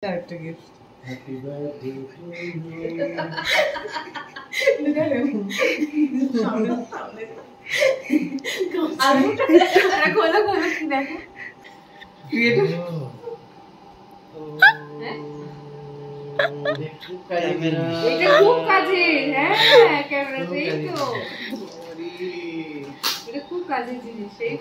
একটা gift happy birthday to you খোলা খোলা কি দেখো এটা খুব কাজে হ্যাঁ ক্যামেরা সেই তো এটা খুব কাজের জিনিস সেই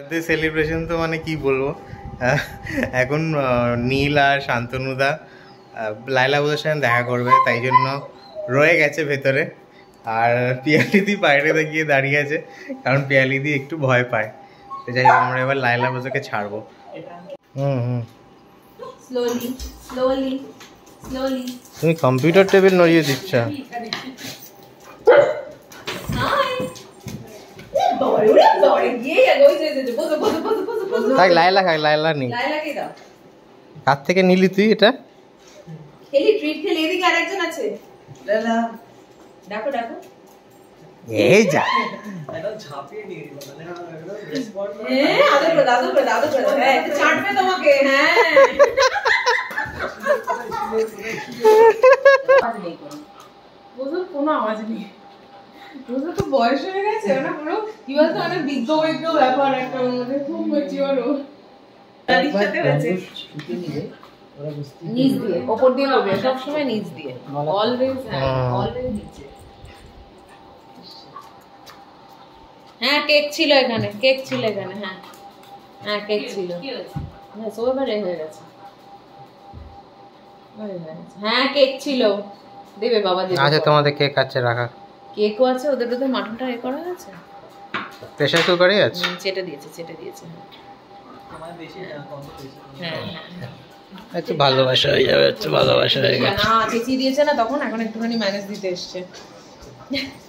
তো সেলিব্রেশন তো মানে কি বলবো এখন নীল আর শান্তনুদা লাইলা বউদের সাথে দেখা করবে তাই জন্য রয়ে গেছে ভেতরে আর পিয়ালিদি বাইরে গিয়ে দাঁড়িয়ে আছে কারণ পিয়ালিদি একটু ভয় পায় তো যাই হোক আমরা এবার লাইলা বউদেরকে ছাড়বো স্লোলি স্লোলি স্লোলি তুমি কম্পিউটার টেবিল নড়িয়ে দিচ্ছ লাইলা খাই লাইলা নি কার থেকে নিলি তুই এটা খেলি ট্রিট খেলি এদিকে আরেকজন আছে লালা ডাকো ডাকো এই যা একদম ঝাঁপিয়ে নিয়ে দিল মানে একদম রেসপন্ড দাদু হ্যাঁ একটু ছাড়বে তোমাকে হ্যাঁ বুঝো কোনো আওয়াজ নেই বুঝো তো বয়স হয়ে গেছে না পুরো কি বলতো অনেক বিজ্ঞ ব্যাপার একটা মধ্যে খুব ম্যাচিওর ও দাদির সাথে আছে নিচ দিয়ে উপর দিয়ে করবে সব সময় নিচ দিয়ে অলওয়েজ অলওয়েজ নিচে হ্যাঁ কেক ছিল এখানে হ্যাঁ হ্যাঁ কেক ছিল হ্যাঁ সব এবারে হয়ে গেছে হ্যাঁ কেক ছিল দেবে বাবা দেবে আচ্ছা তোমাদের কেক আছে রাখা কেকও আছে ওদের তো মাটনটা এ করা আছে প্রেসার কুকারই আছে চেটে দিয়েছে আমার বেশি না কম বেশি হ্যাঁ একটু ভালোবাসা হয়ে যাবে একটু ভালোবাসা হয়ে গেছে না চেঁচিয়ে দিয়েছে না তখন এখন একটুখানি ম্যানেজ দিতে এসছে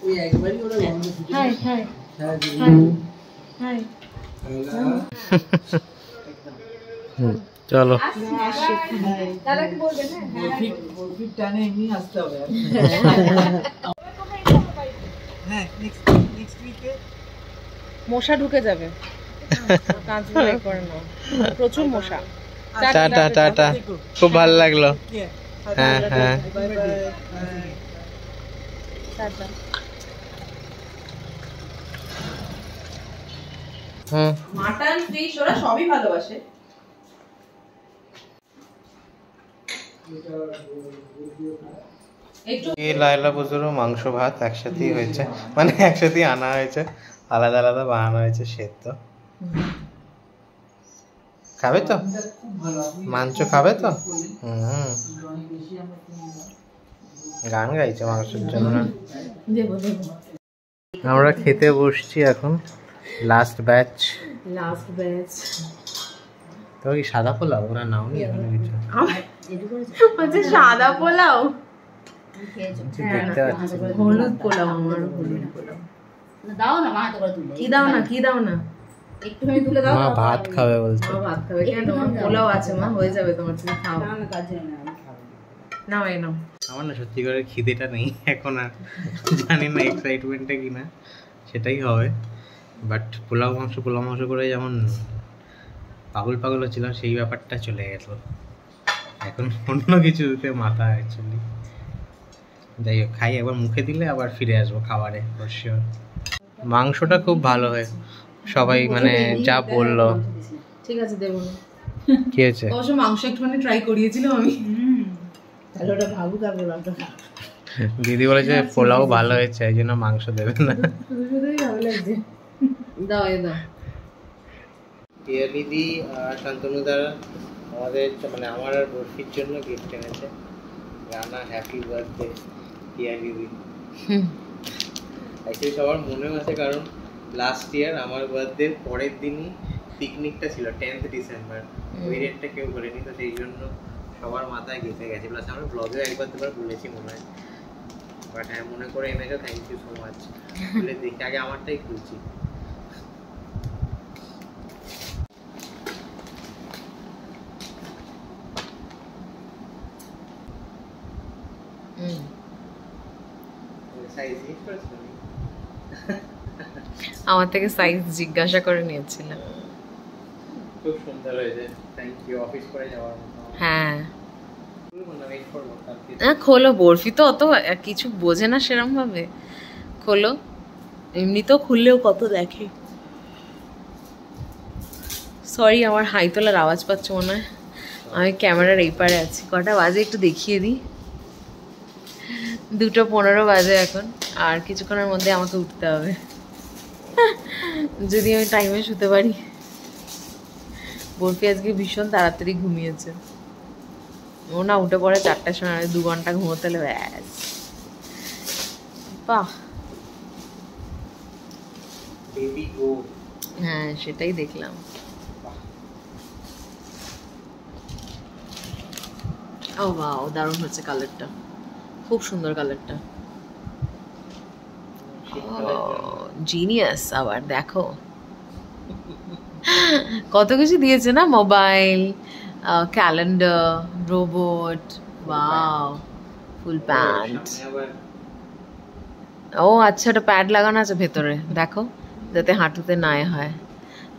এই একবারই ওরা বন্ধ শুধু হাই হাই হাই চলো দাদা কি বলবেন বরফির টানে এমনি আসতে হবে হ্যাঁ নেক্সট উইকে মশা ঢুকে যাবে কাজ করে না প্রচুর মশা টাটা টাটা খুব ভালো লাগলো হ্যাঁ হ্যাঁ bye bye tata mutton fish ওরা সবই ভালোবাসে এই লাইলা বুজুরও মাংস ভাত একসাথেই হয়েছে মানে একসাথেই আনা হয়েছে আলাদা আলাদা বানানো হয়েছে সেদ্ধ খাবে তো মাংস খাবে তো গান গাইছে মাংসের জন্য আমরা খেতে বসছি এখন লাস্ট ব্যাচ তো কি সাদা পোলাও ওরা নাও নি এখন কিছু বলছে সাদা পোলাও দেখতে পাচ্ছি হলুদ পোলাও আমার হলুদ পোলাও দাও না মা তো তুলে কি দাও না একটুখানি তুলে দাও মা ভাত খাবে বলছে মা ভাত খাবে কেন তোমার পোলাও আছে মা হয়ে যাবে তোমার তুমি খাও না কাজে না নাও এই নাও আমার না সত্যি করে খিদেটা নেই এখন আর জানি না এক্সাইটমেন্টটা কিনা সেটাই হবে বাট পোলাও মাংস করে যেমন পাগল ছিল সেই ব্যাপারটা চলে গেল এখন অন্য কিছুতে মাথা অ্যাকচুয়ালি যাই হোক খাই একবার মুখে দিলে আবার ফিরে আসবো খাবারে অবশ্যই মাংসটা খুব ভালো হয় সবাই মানে যা বললো ঠিক আছে দেবো না কি হয়েছে অবশ্য মাংস একটুখানি ট্রাই করিয়েছিলাম আমি তাহলে ওটা ভাবুক আর পোলাওটা দিদি বলেছে পোলাও ভালো হয়েছে এই জন্য মাংস দেবে না শুধুই ভালো লাগছে দাও এ দাও পিয়ালিদি আর শান্তনুদার আমাদের মানে আমার আর বরফির জন্য গিফট এনেছে রানা হ্যাপি বার্থডে পিয়ালিদি অ্যাকচুয়ালি সবার মনেও আছে কারণ লাস্ট ইয়ার আমার বার্থডে পরের দিনই পিকনিকটা ছিল 10th ডিসেম্বর, ওই ডেটটা কেউ বলেনি, তো সেই জন্য সবার মাথায় গেঁথে গেছে। প্লাস আমরা ব্লগেও একবার দুবার বলেছি মনে হয়, বাট হ্যাঁ মনে করে এনেছো, থ্যাংক ইউ সো মাচ। বলে দেখি আগে আমারটাই খুলছি। আমার থেকে সাইজ জিজ্ঞাসা করে নিয়েছিল। খুব সুন্দর হয়েছে, থ্যাংক ইউ। অফিস করে যাওয়ার মতো। হ্যাঁ খোলো, বরফি তো অত কিছু বোঝে না সেরম ভাবে, খোলো। এমনিতেও খুললেও কত দেখে। সরি আমার হাই তোলার আওয়াজ পাচ্ছ মনে হয়, আমি ক্যামেরার এই পারে আছি। কটা বাজে একটু দেখিয়ে দিই, 2:15 বাজে এখন। আর কিছুক্ষণের মধ্যে আমাকে উঠতে হবে, যদি আমি টাইমে শুতে পারি। বরফি আজকে ভীষণ তাড়াতাড়ি ঘুমিয়েছে, ও না উঠে পড়ে 4টার সময়, 2 ঘন্টা ঘুমোতে হলে ব্যাস। বাহ, হ্যাঁ সেটাই দেখলাম। ও বাহ, দারুণ হচ্ছে কালারটা, খুব সুন্দর কালারটা, জিনিয়াস। আবার দেখো কত কিছু দিয়েছে না, mobile, calendar, robot, wow, full pant. ও আচ্ছা, ওটা প্যাড লাগানো আছে ভেতরে, দেখো যাতে হাঁটুতে না হয়।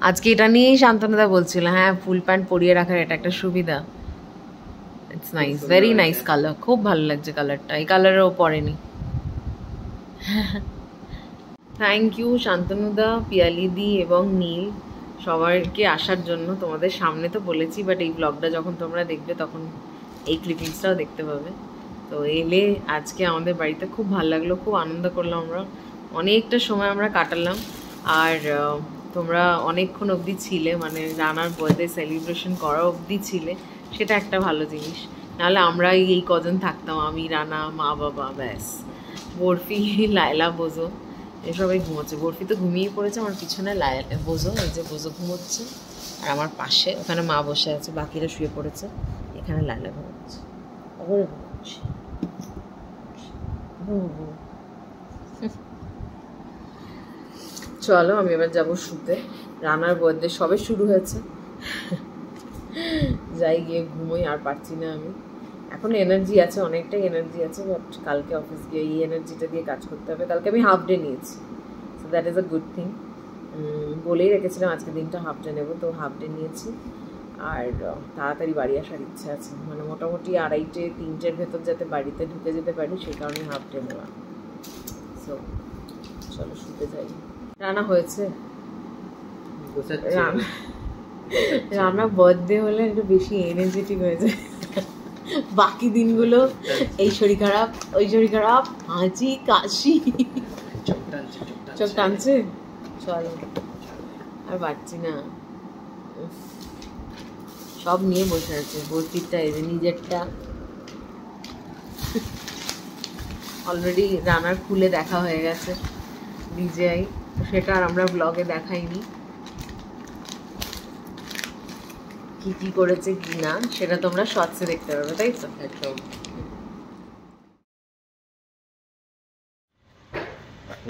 আজকে এটা নিয়েই শান্তনুদা বলছিল, হ্যাঁ ফুল প্যান্ট পরিয়ে রাখার এটা একটা সুবিধা। It's nice, very nice colour, খুব ভালো লাগছে কালারটা। এই কালারেও পরেনি। থ্যাংক ইউ শান্তনুদা, পিয়ালিদি এবং নীল সবাইকে আসার জন্য। তোমাদের সামনে তো বলেছি, বাট এই ব্লগটা যখন তোমরা দেখবে তখন এই ক্লিপিংসটাও দেখতে পাবে। তো এলে আজকে আমাদের বাড়িতে খুব ভালো লাগলো, খুব আনন্দ করলাম আমরা, অনেকটা সময় আমরা কাটালাম। আর তোমরা অনেকক্ষণ অবধি ছিলে, মানে রানার বার্থডে সেলিব্রেশন করা অবধি ছিলে, সেটা একটা ভালো জিনিস। নাহলে আমরা এই কজন থাকতাম, আমি, রানা, মা বাবা, ব্যাস। বরফি, লায়লা, বোঝো এসবই ঘুমোচ্ছে। বরফি তো ঘুমিয়ে পড়েছে, আমার পিছনে বোঝো, এই যে বোঝো ঘুমোচ্ছে, আর আমার পাশে ওখানে মা বসে আছে, বাকিরা শুয়ে পড়েছে, এখানে লায়লা ঘুমোচ্ছে। চলো আমি এবার যাবো শুতে, রানার বার্থডে সবে শুরু হয়েছে, যাই গিয়ে ঘুমোই, আর পারছি না আমি। এখন এনার্জি আছে, অনেকটাই এনার্জি আছে, বাট কালকে অফিস গিয়ে এই এনার্জিটা দিয়ে কাজ করতে হবে। কালকে আমি হাফ ডে নিয়েছি, so that is a good thing. বলেই রেখেছিলাম আজকে দিনটা হাফ ডে নেবো, তো হাফ ডে নিয়েছি। আর তাড়াতাড়ি বাড়ি আসার ইচ্ছা আছে, মানে মোটামুটি 2:30, 3টের ভেতর যাতে বাড়িতে ঢুকে যেতে পারি, সেই কারণে হাফ ডে নেওয়া। সো চলো শুতে যাই। রান্না হয়েছে, রান্না বার্থডে হলে একটু বেশি এনার্জেটিক হয়ে যায়। বাকি দিনগুলো এই শরীর খারাপ, ওই শরীর খারাপ, হাঁচি কাশি, চোখ টানছে। চলো আর পারছি না, সব নিয়ে বসে আছে। বরফিরটা এই যে নিজেরটা অলরেডি রানার খুলে দেখা হয়ে গেছে DJI, সেটা আর আমরা ব্লগে দেখাইনি। কি কি করেছে কি না সেটা তোমরা শর্টসে দেখতে পারবে, তাই তো? একদম।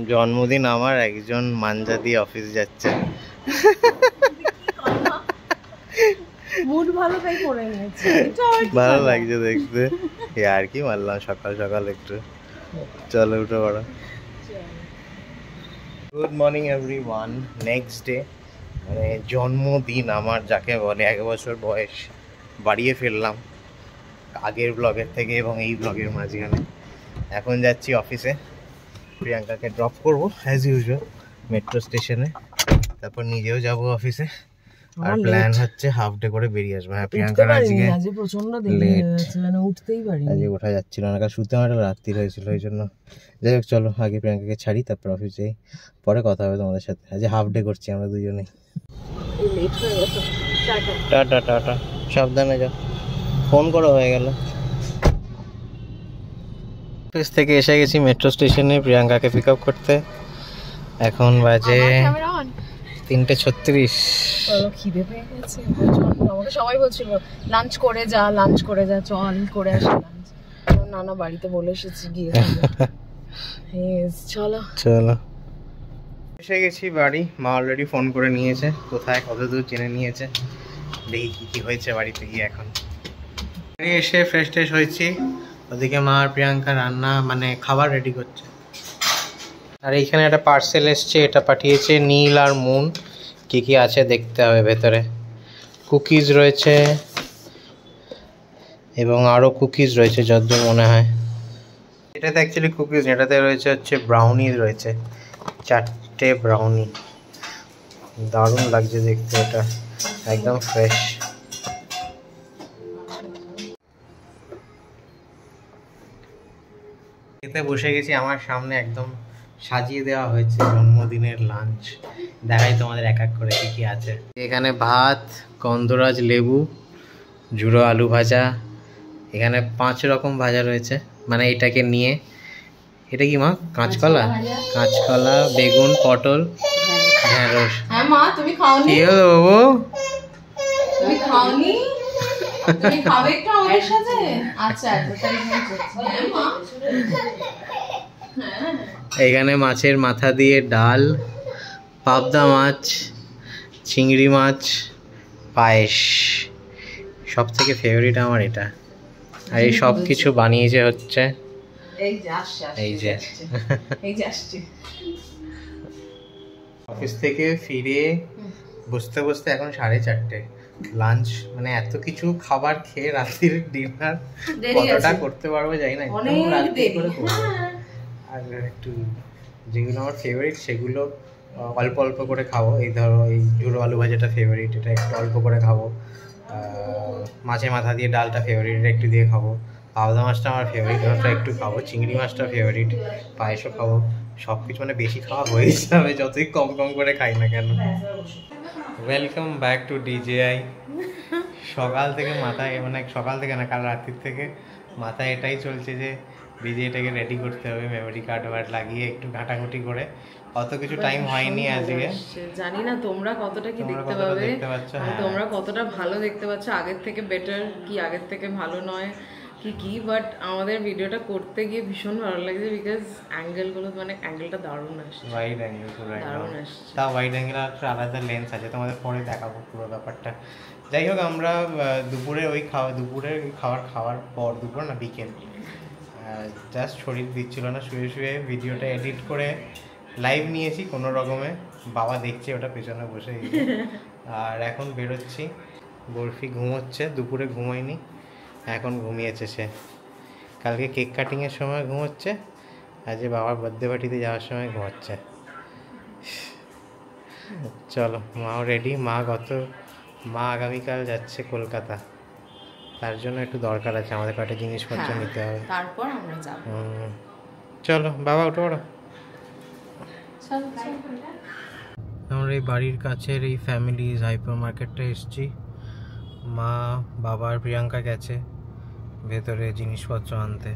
জন্মদিন আমার, একজন মাঞ্জা দিয়ে অফিস যাচ্ছে। মুড ভালো তাই করে নিয়েছি, ভালো লাগছে দেখতে। আর কি মারলাম সকাল সকাল একটু। চলো উঠে পড়ো। Good morning everyone. Next day, মানে জন্মদিন আমার, যাকে বলে 1 বছর বয়স বাড়িয়ে ফেললাম আগের ব্লগের থেকে এবং এই ব্লগের মাঝখানে। এখন যাচ্ছি অফিসে, প্রিয়াঙ্কাকে ড্রপ করবো অ্যাজ ইউজুয়াল মেট্রো স্টেশনে, তারপর নিজেও যাব অফিসে। আর প্ল্যান হচ্ছে হাফ ডে করে বেরিয়ে আসবো। হ্যাঁ প্রিয়াঙ্কার আজকে প্রচন্ড লেট, মানে উঠতেই পারিনি, আজকে ওঠা যাচ্ছিল না, কারণ শুতে আমার রাত্রি হয়েছিল, এই জন্য। যাই হোক চলো আগে প্রিয়াঙ্কাকে ছাড়ি, তারপর অফিসে পরে কথা হবে তোমাদের সাথে। আজকে হাফ ডে করছি আমরা দুজনেই। টাটা টাটা, সাবধানে যাও, ফোন করো হয়ে গেল। অফিস থেকে এসে গেছি মেট্রো স্টেশনে প্রিয়াঙ্কাকে পিক আপ করতে। এখন বাজে 3:36। চলো, খিদে পেয়ে গেছে প্রচন্ড। আমাকে সবাই বলছিল লাঞ্চ করে যা, লাঞ্চ করে যা, চল করে আসি লাঞ্চ। না না, বাড়িতে বলে এসেছি গিয়ে। চলো চলো, এসে গেছি বাড়ি। মা অলরেডি ফোন করে নিয়েছে, কোথায় কত দূর জেনে নিয়েছে। দেখি কি কি হয়েছে বাড়িতে গিয়ে। এখন এসে ফ্রেশ ট্রেশ হয়েছি, ওদিকে মা আর প্রিয়াঙ্কা রান্না মানে খাবার রেডি করছে। আর এইখানে একটা পার্সেল এসছে, এটা পাঠিয়েছে নীল আর মুন। কি কি আছে দেখতে হবে ভেতরে। কুকিজ রয়েছে এবং আরও কুকিজ রয়েছে যতদূর মনে হয়। এটাতে অ্যাকচুয়ালি কুকিজ, এটাতে রয়েছে হচ্ছে ব্রাউনি রয়েছে, 4টে ব্রাউনি। দারুণ লাগছে দেখতে, এটা একদম ফ্রেশ। খেতে বসে গেছি, আমার সামনে একদম সাজিয়ে দেওয়া হয়েছে জন্মদিনের লাঞ্চ। দেখাই তোমাদের এক এক করে কি কি আছে। এখানে ভাত, গন্ধরাজ লেবু, ঝুড়ো আলু ভাজা, এখানে 5 রকম ভাজা রয়েছে মানে এটাকে নিয়ে। এটা কি মা? কাঁচকলা, কাঁচকলা, বেগুন, পটল, ঢেঁড়স। হ্যাঁ মা, তুমি খাওনি? কি হলো বাবু? তুমি খাওনি? তুমি খাবে একটু আমাদের সাথে? আচ্ছা, অ্যাডভার্টাইজমেন্ট করছি। হ্যাঁ মা। এখানে মাছের মাথা দিয়ে ডাল, পাবদা মাছ, চিংড়ি মাছ, পায়েস। সব থেকে ফেভারিট আমার এটা। আর এই সব কিছু বানিয়েছে হচ্ছে এই যে আসছে অফিস থেকে ফিরে বসতে বসতে এখন 4:30। লাঞ্চ মানে এত কিছু খাবার খেয়ে রাত্রির ডিনার কতটা করতে পারবো জানি না, একদম রাত্রি করে করবো। আর একটু যেগুলো আমার ফেভারিট সেগুলো অল্প অল্প করে খাবো। এই ধরো এই ঝুড়ো আলু ভাজাটা ফেভারিট, এটা একটু অল্প করে খাবো। মাছের মাথা দিয়ে ডালটা ফেভারিট, এটা একটু দিয়ে খাবো। পাবদা মাছটা আমার ফেভারিট, ওটা একটু খাবো। চিংড়ি মাছটা ফেভারিট, পায়েসও খাবো। সব কিছু মানে বেশি খাওয়া হয়ে যাবে যতই কম কম করে খাই না কেন। Welcome back to DJI. সকাল থেকে মাথায় মানে সকাল থেকে না, কাল রাত্রির থেকে মাথায় এটাই চলছে যে ডিজেটাকে রেডি করতে হবে, মেমোরি কার্ড ওয়ার্ড লাগিয়ে একটু ঘাটাঘুটি করে। অত কিছু টাইম হয়নি আজকে। জানি না তোমরা কতটা কি দেখতে পাবে, তোমরা কতটা ভালো দেখতে পাচ্ছ, আগের থেকে বেটার কি আগের থেকে ভালো নয় কি, বাট আমাদের ভিডিওটা করতে গিয়ে ভীষণ ভালো লাগছে বিকজ অ্যাঙ্গেলগুলো মানে অ্যাঙ্গেলটা দারুণ আসছে, ওয়াইড অ্যাঙ্গেল পুরো দারুণ আসছে। তা ওয়াইড অ্যাঙ্গেল আর আলাদা লেন্স আছে, তোমাদের পরে দেখাবো পুরো ব্যাপারটা। যাই হোক, আমরা দুপুরে ওই খাওয়ার পর, দুপুর না বিকেল, জাস্ট শরীর দিচ্ছিল না, শুয়ে শুয়ে ভিডিওটা এডিট করে লাইভ নিয়েছি কোনো রকমে। বাবা দেখছে ওটা পেছনে বসে। আর এখন বেরোচ্ছি। বরফি ঘুমোচ্ছে, দুপুরে ঘুমোয়নি, এখন ঘুমিয়েছে সে। কালকে কেক কাটিংয়ের সময় ঘুমোচ্ছে, আজ বাবার বার্থডে পার্টিতে যাওয়ার সময় ঘুমাচ্ছে। চলো, মাও রেডি। মা আগামীকাল যাচ্ছে কলকাতা, তার জন্য একটু দরকার আছে, আমাদের কয়েকটা জিনিসপত্র নিতে হবে, তারপর আমরা যাব। চলো বাবা উঠো বড়। আমরা এই বাড়ির কাছের এই ফ্যামিলিজ হাইপার মার্কেটটা এসেছি। মা, বাবা আর প্রিয়াঙ্কা গেছে ভেতরে জিনিসপত্র আনতে।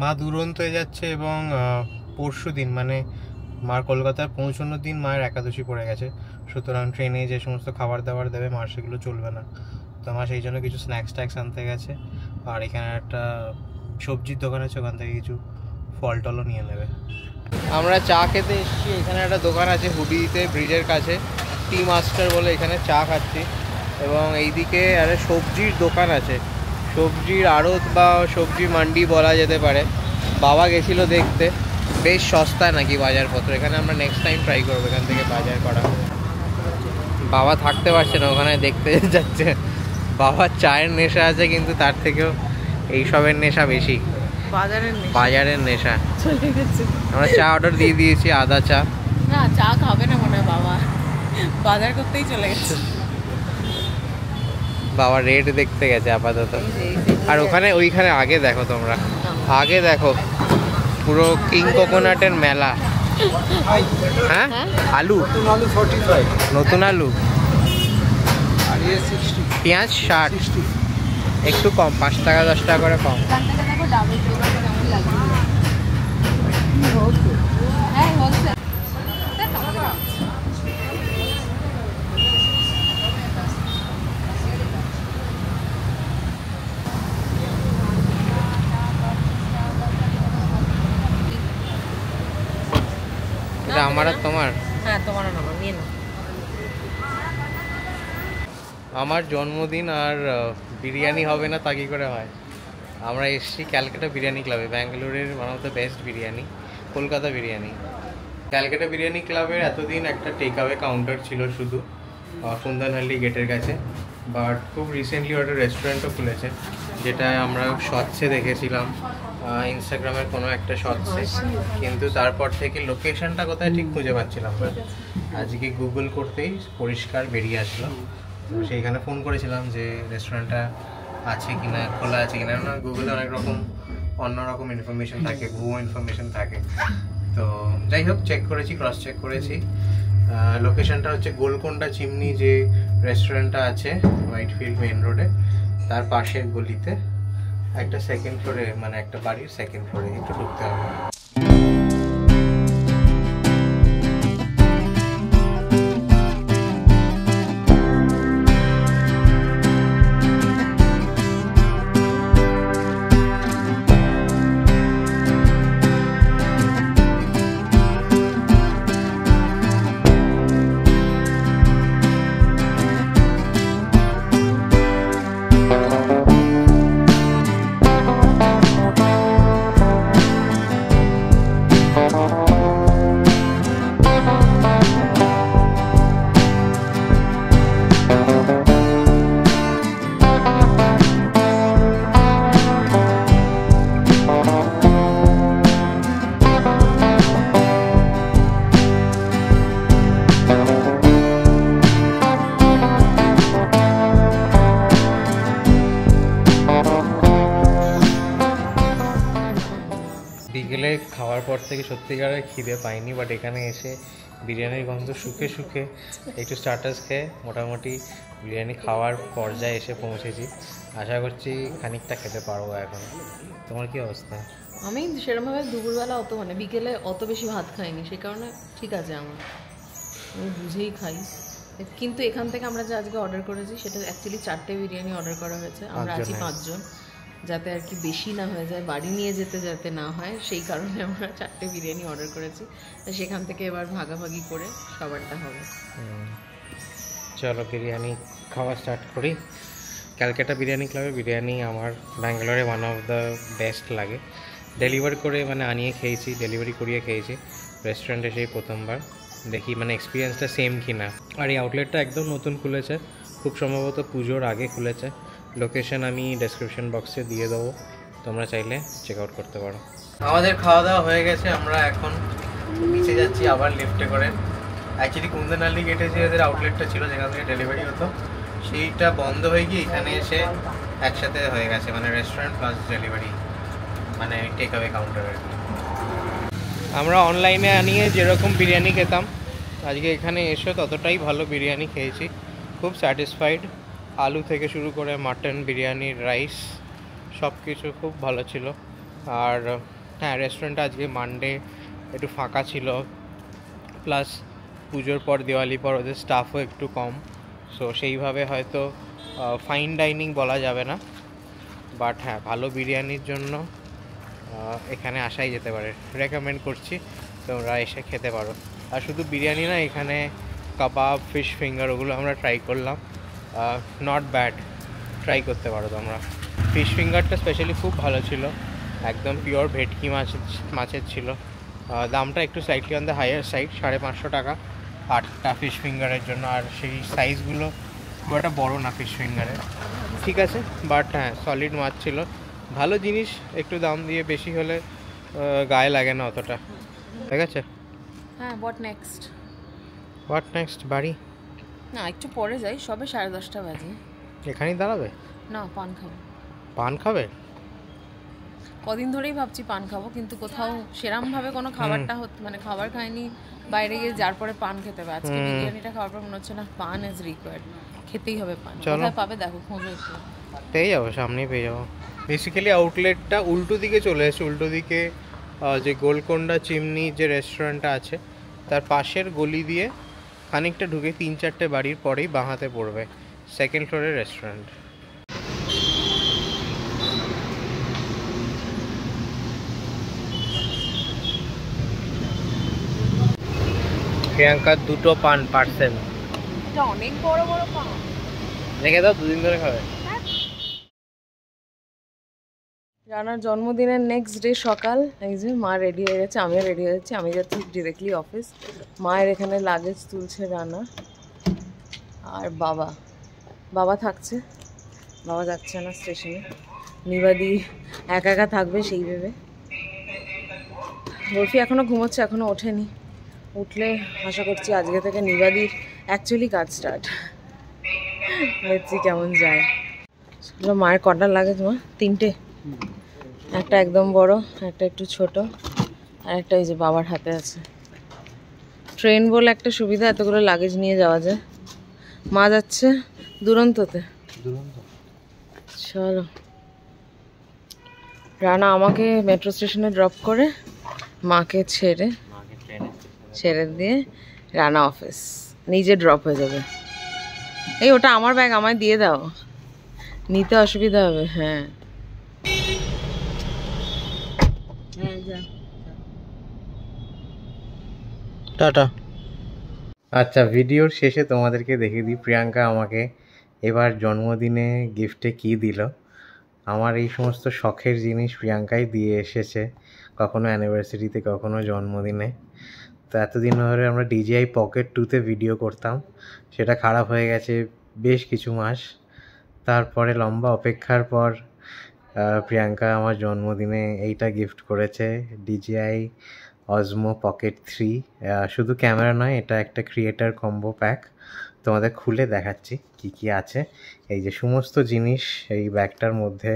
মা দুরন্তয়ে যাচ্ছে এবং পরশু দিন মানে মার কলকাতায় পৌঁছানোর দিন মায়ের একাদশী পড়ে গেছে, সুতরাং ট্রেনে যে সমস্ত খাবার দাবার দেবে মার সেগুলো চলবে না। তো মা সেই জন্য কিছু স্ন্যাক্স ট্যাক্স আনতে গেছে। আর এখানে একটা সবজির দোকান আছে, ওখান থেকে কিছু ফল টলও নিয়ে নেবে। আমরা চা খেতে এসেছি, এখানে একটা দোকান আছে হুডিতে ব্রিজের কাছে, টি মাস্টার বলে, এখানে চা খাচ্ছি। এবং এইদিকে আরে সবজির দোকান আছে, সবজির আড়ত বা সবজি মান্ডি বলা যেতে পারে। বাবা গেছিলো দেখতে, বেশ সস্তা নাকি বাজারপত্র। এখানে আমরা নেক্সট টাইম ট্রাই করবো এখান থেকে বাজার করা। বাবা থাকতে পারছে না, ওখানে দেখতে যাচ্ছে। বাবার চায়ের নেশা আছে, কিন্তু তার থেকেও এইসবের নেশা বেশি, বাজারের নেশা। চলে গেছে। আমরা চা অর্ডার দিয়ে দিয়েছি, আদা চা। না, চা খাবে না মনে হয় বাবা, বাজার করতেই চলে গেছে। বাবা রেট দেখতে গেছে আপাতত। আর ওইখানে আগে দেখো, তোমরা আগে দেখো, পুরো কিং কোকোনাটের মেলা। হ্যাঁ, আলু নতুন আলু, পেঁয়াজ 60, একটু কম, 5 টাকা 10 টাকা করে কম। আমার আর তোমার? হ্যাঁ, তোমার আর আমার, নিয়ে নাও। আমার জন্মদিন আর বিরিয়ানি হবে না তা কি করে হয়? আমরা এসেছি ক্যালকাটা বিরিয়ানি ক্লাবে, ব্যাঙ্গালোরের one of the best biryani, Kolkata biryani. Calcutta biryani ক্লাবের এতদিন একটা টেক অ্যাওয়ে কাউন্টার ছিল শুধু কুন্দনহাল্লি গেটের কাছে, বাট খুব রিসেন্টলি ওটা রেস্টুরেন্টও খুলেছে, যেটা আমরা শর্টসে দেখেছিলাম, ইনস্টাগ্রামের কোনো একটা শর্টসে, কিন্তু তারপর থেকে লোকেশনটা কোথায় ঠিক খুঁজে পাচ্ছিলাম না। আজকে গুগল করতেই পরিষ্কার বেরিয়ে আসলো, তো সেইখানে ফোন করেছিলাম যে রেস্টুরেন্টটা আছে কিনা, খোলা আছে কিনা, না গুগলে অনেক রকম অন্যরকম ইনফরমেশন থাকে, ভুয়ো ইনফরমেশন থাকে। তো যাই হোক, চেক করেছি, ক্রস চেক করেছি। লোকেশনটা হচ্ছে গোলকোন্ডা চিমনি, যে রেস্টুরেন্টটা আছে হোয়াইটফিল্ড মেন রোডে, তার পাশের গলিতে একটা সেকেন্ড ফ্লোরে, মানে একটা বাড়ির সেকেন্ড ফ্লোরে একটু ঢুকতে হবে। বিকেলে খাওয়ার পর থেকে সত্যিকারের খিদে পাইনি, বাট এখানে এসে বিরিয়ানির গন্ধ শুকে শুকে একটু স্টার্টার্স খেয়ে মোটামুটি বিরিয়ানি খাওয়ার পর্যায়ে এসে পৌঁছেছি। আশা করছি খানিকটা খেতে পারবো এখন। তোমার কি অবস্থা? আমি সেরকমভাবে দুপুরবেলা অত, মানে বিকেলে অত বেশি ভাত খাইনি, সেই কারণে ঠিক আছে আমার, আমি বুঝেই খাই। কিন্তু এখান থেকে আমরা যে আজকে অর্ডার করেছি সেটা অ্যাকচুয়ালি 4টে বিরিয়ানি অর্ডার করা হয়েছে, আমরা আছি 5 জন, যাতে আর কি বেশি না হয়ে যায়, বাড়ি নিয়ে যেতে যাতে না হয়, সেই কারণে আমরা 4টে বিরিয়ানি অর্ডার করেছি। তো সেখান থেকে এবার ভাগাভাগি করে সবারটা হবে। চলো বিরিয়ানি খাওয়া স্টার্ট করি। ক্যালকাটা বিরিয়ানি ক্লাবের বিরিয়ানি আমার ব্যাঙ্গালোরে ওয়ান অফ দ্য বেস্ট লাগে। ডেলিভার করে, মানে আনিয়ে খেয়েছি, ডেলিভারি করিয়ে খেয়েছি, রেস্টুরেন্টে সেই প্রথমবার। দেখি মানে এক্সপিরিয়েন্সটা সেম কি না। আর এই আউটলেটটা একদম নতুন খুলেছে, খুব সম্ভবত পুজোর আগে খুলেছে। লোকেশন আমি ডেসক্রিপশন বক্সে দিয়ে দেবো, তোমরা চাইলে চেক আউট করতে পারো। আমাদের খাওয়া দাওয়া হয়ে গেছে, আমরা এখন নিচে যাচ্ছি আবার লিফটে করে। অ্যাকচুয়ালি কুন্দনহাল্লি গেটে যে এদের আউটলেটটা ছিল, যেখান থেকে ডেলিভারি হতো, সেইটা বন্ধ হয়ে গিয়ে এখানে এসে একসাথে হয়ে গেছে, মানে রেস্টুরেন্ট প্লাস ডেলিভারি, মানে টেক অ্যাওয়ে কাউন্টারের। আমরা অনলাইনে আনিয়ে যেরকম বিরিয়ানি খেতাম, আজকে এখানে এসে ততটাই ভালো বিরিয়ানি খেয়েছি, খুব স্যাটিসফাইড। আলু থেকে শুরু করে মাটন, বিরিয়ানি, রাইস, সব কিছু খুব ভালো ছিল। আর হ্যাঁ, রেস্টুরেন্টটা আজকে মানডে একটু ফাঁকা ছিল, প্লাস পুজোর পর, দিওয়ালি পর ওদের স্টাফও একটু কম, সো সেইভাবে হয়তো ফাইন ডাইনিং বলা যাবে না, বাট হ্যাঁ ভালো বিরিয়ানির জন্য এখানে আসাই যেতে পারে। রেকমেন্ড করছি, তোমরা এসে খেতে পারো। আর শুধু বিরিয়ানি না, এখানে কাবাব, ফিশ ফিঙ্গার, ওগুলো আমরা ট্রাই করলাম, নট ব্যাড, ট্রাই করতে পারো তোমরা। ফিশ ফিঙ্গারটা স্পেশালি খুব ভালো ছিল, একদম পিওর ভেটকি মাছের ছিল। দামটা একটু slightly on the higher side, 550 টাকা 8টা ফিশ ফিঙ্গারের জন্য। আর সেই সাইজগুলো খুব একটা বড়ো না ফিশ ফিঙ্গারের, ঠিক আছে, বাট হ্যাঁ সলিড মাছ ছিল, ভালো জিনিস। একটু দাম দিয়ে বেশি হলে গায়ে লাগে না অতটা, ঠিক আছে। হ্যাঁ, হোয়াট নেক্সট? বাড়ি না, একটু পরে যাই, সবে 10:30 বাজে। এখানেই দাঁড়াবে? না, পান খাবো। পান খাবে? কদিন ধরেই ভাবছি পান খাবো, কিন্তু কোথাও সেরমভাবে কোনো খাবারটা মানে খাবার খাইনি, বাইরে গিয়ে যার পরে পান খেতে হবে। আজকে বিরিয়ানিটা খাওয়ার পর মনে হচ্ছে না, পান ইজ রিকোয়ার্ড, খেতেই হবে পান। কোথায় পাবে দেখো, খোঁজো একটু। পেয়ে যাবো, সামনেই পেয়ে যাবো। বেসিক্যালি আউটলেটটা উল্টো দিকে চলে এসেছে, উল্টো দিকে যে গোলকোন্ডা চিমনি যে রেস্টুরেন্টটা আছে তার পাশের গলি দিয়ে খানিকটা ঢুকে 3-4টে বাড়ির পরেই বাঁ হাতে পড়বে, সেকেন্ড ফ্লোরের রেস্টুরেন্ট। প্রিয়াঙ্কার দুটো পান পার্সেল। এটা অনেক বড় বড় পান। রেখে দাও, দুদিন ধরে খাবে। রানার জন্মদিনের নেক্সট ডে সকাল, এই যে মা রেডি হয়ে গেছে, আমিও রেডি হয়ে যাচ্ছি। আমি যাচ্ছি ডিরেক্টলি অফিস। মায়ের এখানে লাগেজ তুলছে রানা, আর বাবা থাকছে, বাবা যাচ্ছে না স্টেশনে। নিবাদি একা একা থাকবে সেই ভেবে। বরফি এখনও ঘুমোচ্ছে, এখনও ওঠেনি। উঠলে আশা করছি আজকে থেকে নিবাদির অ্যাকচুয়ালি কাজ স্টার্ট। দেখছি কেমন যায়। মায়ের কটা লাগেজ মা? 3টে, একটা একদম বড়, একটা একটু ছোট, আর একটা এই যে বাবার হাতে আছে। ট্রেন বলে একটা সুবিধা, এতগুলো লাগেজ নিয়ে যাওয়া যায়। মা যাচ্ছে দুরন্ততে। চলো, রানা আমাকে মেট্রো স্টেশনে ড্রপ করে, মাকে ছেড়ে দিয়ে রানা অফিস নিজে ড্রপ হয়ে যাবে। এই ওটা আমার ব্যাগ, আমায় দিয়ে দাও, নিতে অসুবিধা হবে। হ্যাঁ টাটা। আচ্ছা, ভিডিওর শেষে তোমাদেরকে দেখিয়ে দিই প্রিয়াঙ্কা আমাকে এবার জন্মদিনে গিফটে কি দিল। আমার এই সমস্ত শখের জিনিস প্রিয়াঙ্কাই দিয়ে এসেছে, কখনো অ্যানিভার্সারিতে, কখনো জন্মদিনে। তো এতদিন ধরে আমরা DJI Pocket 2তে ভিডিও করতাম, সেটা খারাপ হয়ে গেছে বেশ কিছু মাস। তারপরে লম্বা অপেক্ষার পর প্রিয়াঙ্কা আমার জন্মদিনে এইটা গিফট করেছে, DJI Osmo Pocket 3। শুধু ক্যামেরা নয়, এটা একটা ক্রিয়েটার কম্বো প্যাক। তোমাদের খুলে দেখাচ্ছি কি কি আছে। এই যে সমস্ত জিনিস এই ব্যাগটার মধ্যে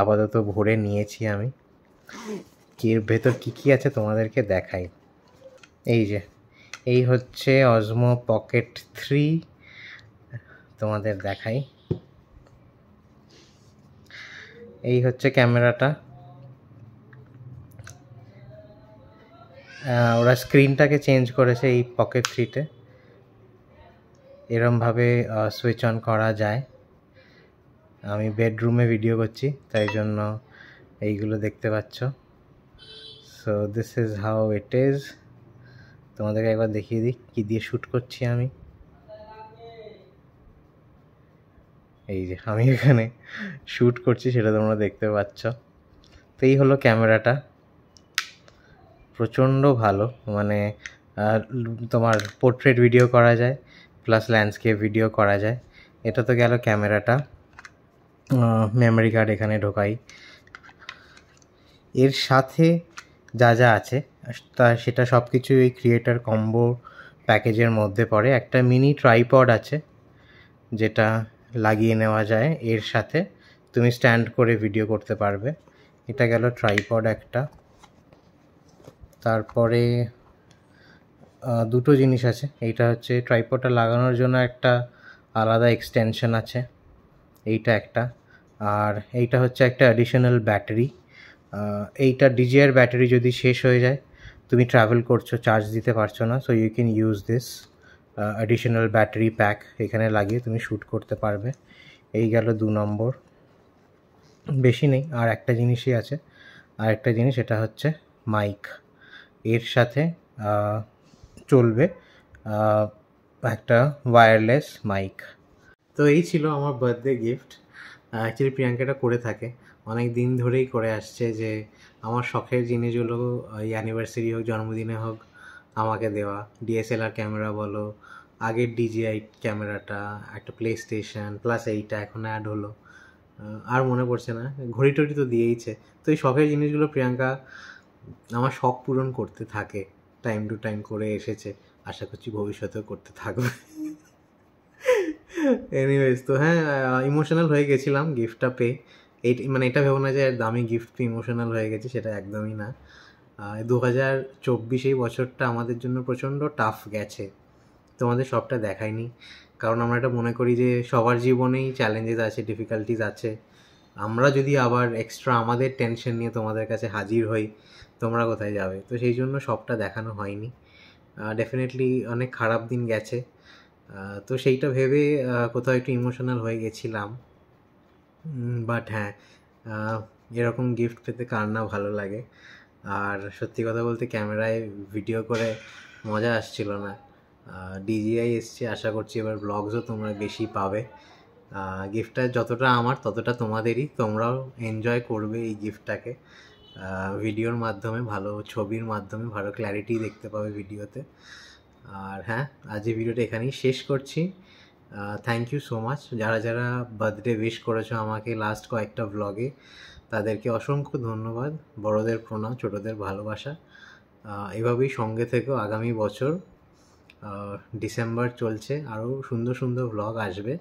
আপাতত ভরে নিয়েছি আমি। এর ভেতর কি কি আছে তোমাদেরকে দেখাই। এই হচ্ছে Osmo Pocket 3, তোমাদের দেখাই। এই হচ্ছে ক্যামেরাটা। ওরা স্ক্রিনটাকে চেঞ্জ করেছে এই পকেট 3তে, এরমভাবে সুইচ অন করা যায়। আমি বেডরুমে ভিডিও করছি তাই জন্য এইগুলো দেখতে পাচ্ছ। So this is how it is. তোমাদেরকে একবার দেখিয়ে দিই কী দিয়ে শ্যুট করছি আমি। এই যে আমি এখানে শ্যুট করছি, সেটা তোমরা দেখতে পাচ্ছ। তো এই হলো ক্যামেরাটা, প্রচণ্ড ভালো। মানে তোমার পোর্ট্রেট ভিডিও করা যায়, প্লাস ল্যান্ডস্কেপ ভিডিও করা যায়। এটা তো গেল ক্যামেরাটা। মেমোরি কার্ড এখানে ঢোকাই। এর সাথে যা যা আছে তা সেটা সব কিছু এই ক্রিয়েটার কম্বো প্যাকেজের মধ্যে পড়ে। একটা মিনি ট্রাইপড আছে যেটা লাগিয়ে নেওয়া যায়, এর সাথে তুমি স্ট্যান্ড করে ভিডিও করতে পারবে। এটা গেল ট্রাইপড একটা। তারপরে দুটো জিনিস আছে। এইটা হচ্ছে ট্রাইপডটা লাগানোর জন্য একটা আলাদা এক্সটেনশন আছে, এইটা একটা। আর এইটা হচ্ছে একটা অ্যাডিশনাল ব্যাটারি। এইটা DJI ব্যাটারি যদি শেষ হয়ে যায়, তুমি ট্রাভেল করছো, চার্জ দিতে পারছো না, so you can use this additional battery pack. এখানে লাগিয়ে তুমি শ্যুট করতে পারবে। এই গেল 2 নম্বর। বেশি নেই, আর একটা জিনিসই আছে। আর একটা জিনিস, এটা হচ্ছে মাইক। এর সাথে চলবে একটা ওয়্যারলেস মাইক। তো এই ছিল আমার বার্থডে গিফট। অ্যাকচুয়ালি প্রিয়াঙ্কাটা করে থাকে, অনেক দিন ধরেই করে আসছে যে আমার শখের জিনিসগুলো অ্যানিভার্সারি হোক, জন্মদিনে হোক, আমাকে দেওয়া। DSLR ক্যামেরা বলো, আগের DJI ক্যামেরাটা, একটা প্লে স্টেশন, প্লাস এইটা এখন অ্যাড হলো, আর মনে পড়ছে না, ঘড়ি টড়ি তো দিয়েইছে। তো এই শখের জিনিসগুলো প্রিয়াঙ্কা আমার শখ পূরণ করতে থাকে, টাইম টু টাইম করে এসেছে, আশা করছি ভবিষ্যতেও করতে থাকবে। এনিওয়েজ, তো হ্যাঁ, ইমোশনাল হয়ে গেছিলাম গিফটটা পেয়ে। মানে এটা ভেবো না যে দামি গিফট পেয়ে ইমোশনাল হয়ে গেছি, সেটা একদমই না। 2024 এই বছরটা আমাদের জন্য প্রচণ্ড টাফ গেছে, তোমাদের সবটা দেখায়নি, কারণ আমরা এটা মনে করি যে সবার জীবনেই চ্যালেঞ্জেস আছে, ডিফিকাল্টিস আছে। আমরা যদি আবার এক্সট্রা আমাদের টেনশন নিয়ে তোমাদের কাছে হাজির হই, তোমরা কোথায় যাবে? তো সেই জন্য সবটা দেখানো হয়নি। ডেফিনেটলি অনেক খারাপ দিন গেছে, তো সেইটা ভেবে কোথাও একটু ইমোশনাল হয়ে গেছিলাম। বাট হ্যাঁ, এরকম গিফট পেতে কার না ভালো লাগে। আর সত্যি কথা বলতে ক্যামেরায় ভিডিও করে মজা আসছিল না, DJI এসছে, আশা করছি এবার ব্লগসও তোমরা বেশি পাবে। গিফটটা যতটা আমার ততটা তোমাদেরই, তোমরাও এনজয় করবে এই গিফটটাকে ভিডিওর মাধ্যমে, ভালো ছবির মাধ্যমে, ভালো ক্ল্যারিটি দেখতে পাবে ভিডিওতে। আর হ্যাঁ, আজ এই ভিডিওটা এখানেই শেষ করছি। থ্যাংক ইউ সো মাচ যারা যারা বার্থডে উইশ করেছো আমাকে লাস্ট কয়েকটা ব্লগে, তাদেরকে অসংখ্য ধন্যবাদ। বড়দের প্রণাম, ছোটদের ভালোবাসা। এভাবেই সঙ্গে থেকেও। আগামী বছর ডিসেম্বর চলছে, আরও সুন্দর সুন্দর ব্লগ আসবে।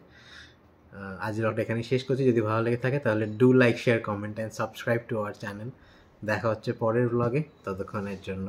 আজ ব্লগটা এখানেই শেষ করছি। যদি ভালো লেগে থাকে তাহলে do like, share, comment and subscribe to our channel. দেখা হচ্ছে পরের ব্লগে, ততক্ষণের জন্য